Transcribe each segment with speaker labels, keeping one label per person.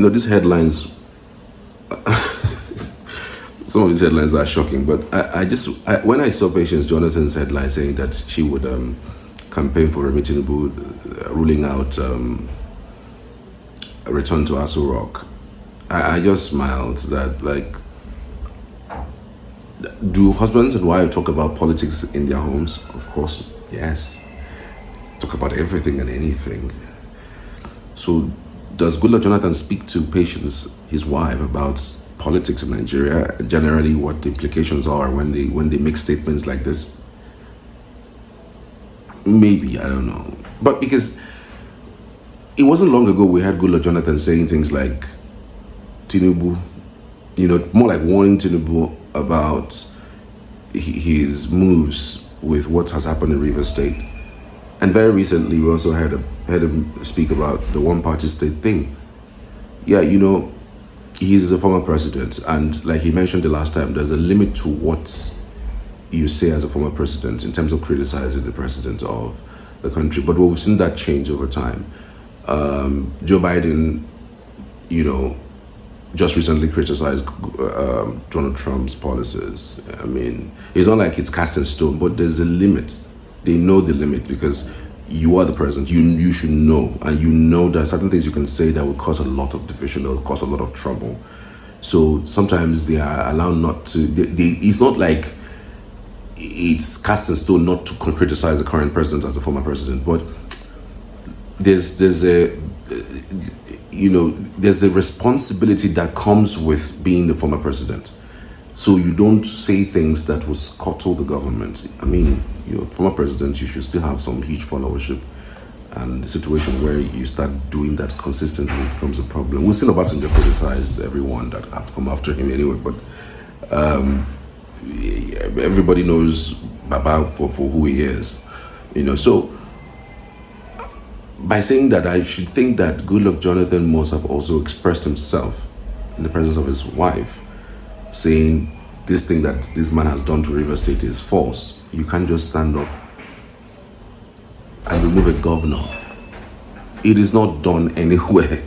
Speaker 1: these headlines, some of these headlines are shocking, but when I saw Patience Jonathan's headline saying that she would campaign for Remi Tinubu, ruling out a return to Aso Rock, I just smiled that, like, do husbands and wives talk about politics in their homes? Of course, yes. Talk about everything and anything. So does Goodluck Jonathan speak to Patience, his wife, about politics in Nigeria, generally what the implications are when they make statements like this? Maybe, I don't know. But because it wasn't long ago we had Goodluck Jonathan saying things like Tinubu, more like warning Tinubu about his moves with what has happened in Rivers State. And very recently we also heard him speak about the one-party state thing. Yeah, he's a former president, and like he mentioned the last time, there's a limit to what you say as a former president in terms of criticizing the president of the country. But we've seen that change over time. Joe Biden, just recently criticized Donald Trump's policies. I mean, it's not like it's cast in stone, but there's a limit. They know the limit because you are the president. You should know, and you know that certain things you can say that will cause a lot of division, that will cause a lot of trouble. So sometimes they are allowed not to. It's not like it's cast in stone not to criticize the current president as a former president, but there's a responsibility that comes with being the former president. So you don't say things that will scuttle the government. I mean, former president, you should still have some huge followership. And the situation where you start doing that consistently becomes a problem. We've seen Obasanjo criticize everyone that have to come after him anyway, but everybody knows Baba for who he is. So by saying that, I should think that Goodluck Jonathan must have also expressed himself in the presence of his wife, saying this thing that this man has done to River State is false. You can't just stand up and remove a governor. It is not done anywhere.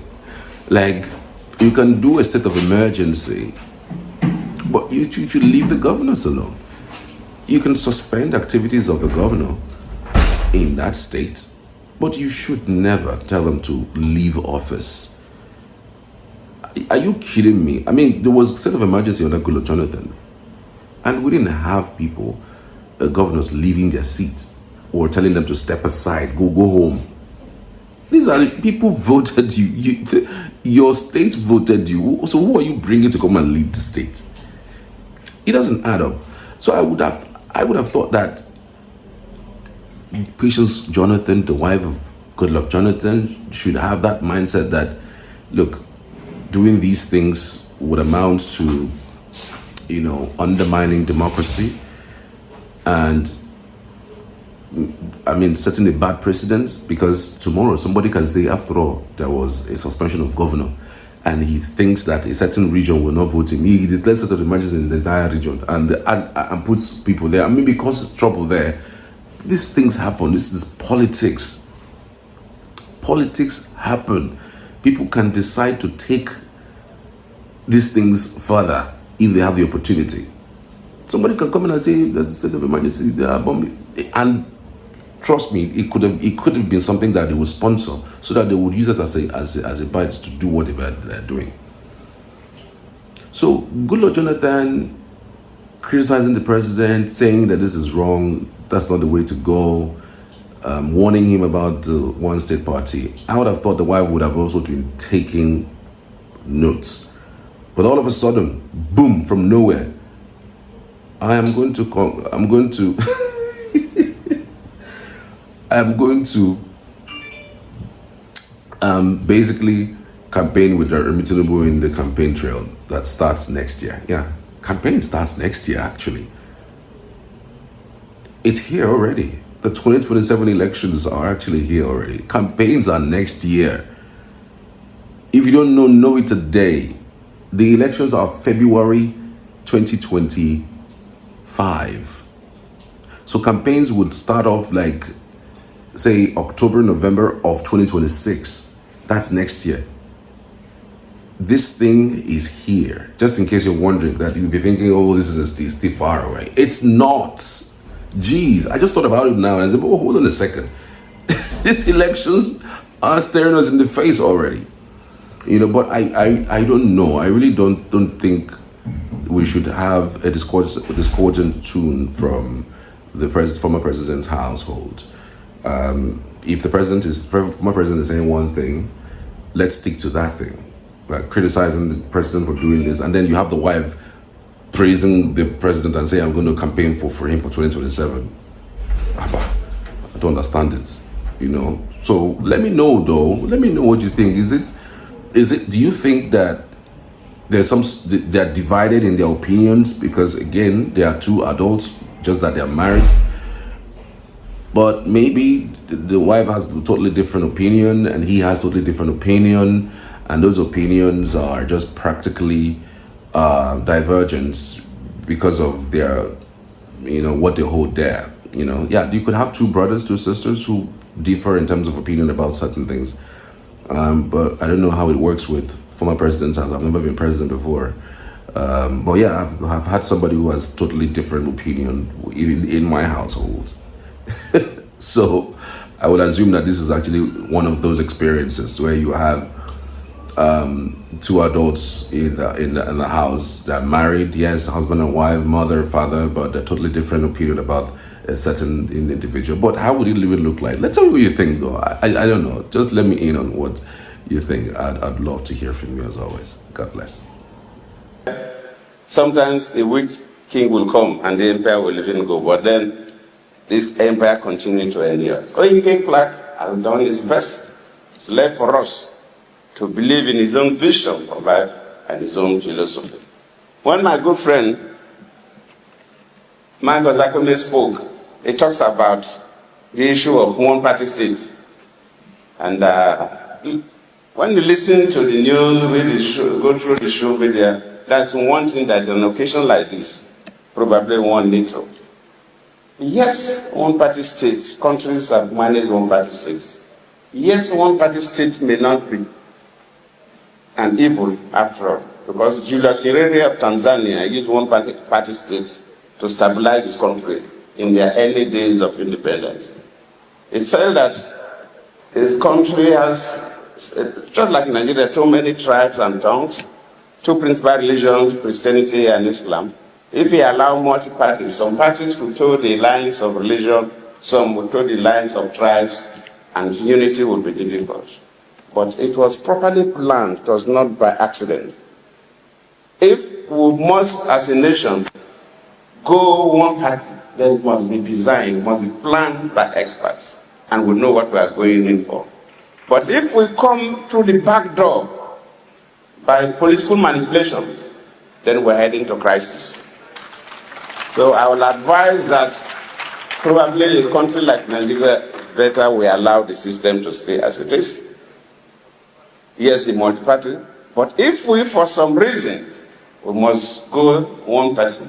Speaker 1: Like, you can do a state of emergency, but you should leave the governors alone. You can suspend activities of the governor in that state, but you should never tell them to leave office. Are you kidding me? I mean, there was a state of emergency under Goodluck Jonathan, and we didn't have people, governors, leaving their seat or telling them to step aside, go home. These are people voted you. Your state voted you. So who are you bringing to come and lead the state? It doesn't add up. So I would have thought that Patience Jonathan, the wife of Goodluck Jonathan, should have that mindset that, look, doing these things would amount to, undermining democracy and, I mean, setting a bad precedent, because tomorrow somebody can say, after all, there was a suspension of governor and he thinks that a certain region will not vote him. He declares state of emergency in the entire region and puts people there. I mean, because of trouble there. These things happen. This is politics. Politics happen. People can decide to take these things further if they have the opportunity. Somebody can come in and say, there's a state of emergency, they are bombing. And trust me, it could have been something that they would sponsor so that they would use it as a badge to do whatever they're doing. So Goodluck Jonathan criticizing the president, saying that this is wrong, that's not the way to go, warning him about the one state party. I would have thought the wife would have also been taking notes. But all of a sudden, boom, from nowhere, I am going to basically campaign with Remi Tinubu in the campaign trail that starts next year. Yeah, campaign starts next year, actually. It's here already. The 2027 elections are actually here already. Campaigns are next year. If you don't know it today. The elections are February 2025. So campaigns would start off like, say, October, November of 2026. That's next year. this thing is here. Just in case you're wondering, that you'll be thinking, oh, this is still far away. It's not. Jeez, I just thought about it now and I said, oh, hold on a second. These elections are staring us in the face already. But I don't know. I really don't think we should have a discordant tune from the former president's household. If the former president is saying one thing, let's stick to that thing. Like criticizing the president for doing this, and then you have the wife praising the president and saying, I'm going to campaign for him for 2027. I don't understand it, So let me know though. Let me know what you think. Is it? Do you think that they're divided in their opinions because again they are two adults, just that they're married? But maybe the wife has a totally different opinion and he has totally different opinion, and those opinions are just practically divergence because of their, what they hold dear. Yeah, you could have two brothers, two sisters who differ in terms of opinion about certain things. But I don't know how it works with former presidents. I've never been president before. But yeah, I've had somebody who has totally different opinion even in my household. So I would assume that this is actually one of those experiences where you have two adults in the house that are married, yes, husband and wife, mother, father, but a totally different opinion about a certain individual. But how would it even look like? Let's tell me what you think though. I don't know. Just let me in on what you think. I'd love to hear from you as always. God bless.
Speaker 2: Sometimes a weak king will come and the empire will even go, but then this empire continues to endure. So King Clark has done his best. It's left for us to believe in his own vision for life and his own philosophy. When my good friend Michael Zakome spoke, he talks about the issue of one-party states. And when you listen to the news, read the show, go through the show media, that's one thing that on an occasion like this, probably one need to. Yes, one-party states, countries have managed one-party states. Yes, one-party state may not be an evil after all, because Julius Nyerere of Tanzania used one-party states to stabilize his country in their early days of independence. He felt that his country has, just like Nigeria, too many tribes and tongues, two principal religions, Christianity and Islam. If he allowed multi-parties, some parties would toe the lines of religion, some would toe the lines of tribes, and unity would be difficult. But it was properly planned, it was not by accident. If we must, as a nation, go one party, then it must be designed, it must be planned by experts, and we know what we are going in for. But if we come through the back door by political manipulation, then we're heading to crisis. So I will advise that probably a country like Nigeria, it's better we allow the system to stay as it is. Yes, the multi-party, but if we, for some reason, we must go one party,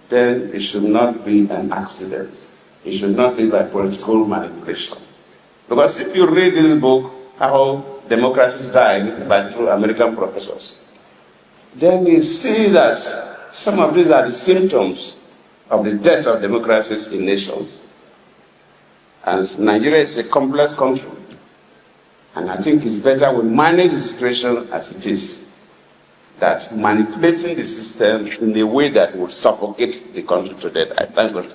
Speaker 2: then it should not be an accident. It should not be by political manipulation. Because if you read this book, How Democracies Died by two American professors, then you see that some of these are the symptoms of the death of democracies in nations. And Nigeria is a complex country. And I think it's better we manage the situation as it is, that manipulating the system in a way that would suffocate the country to death. I thank God.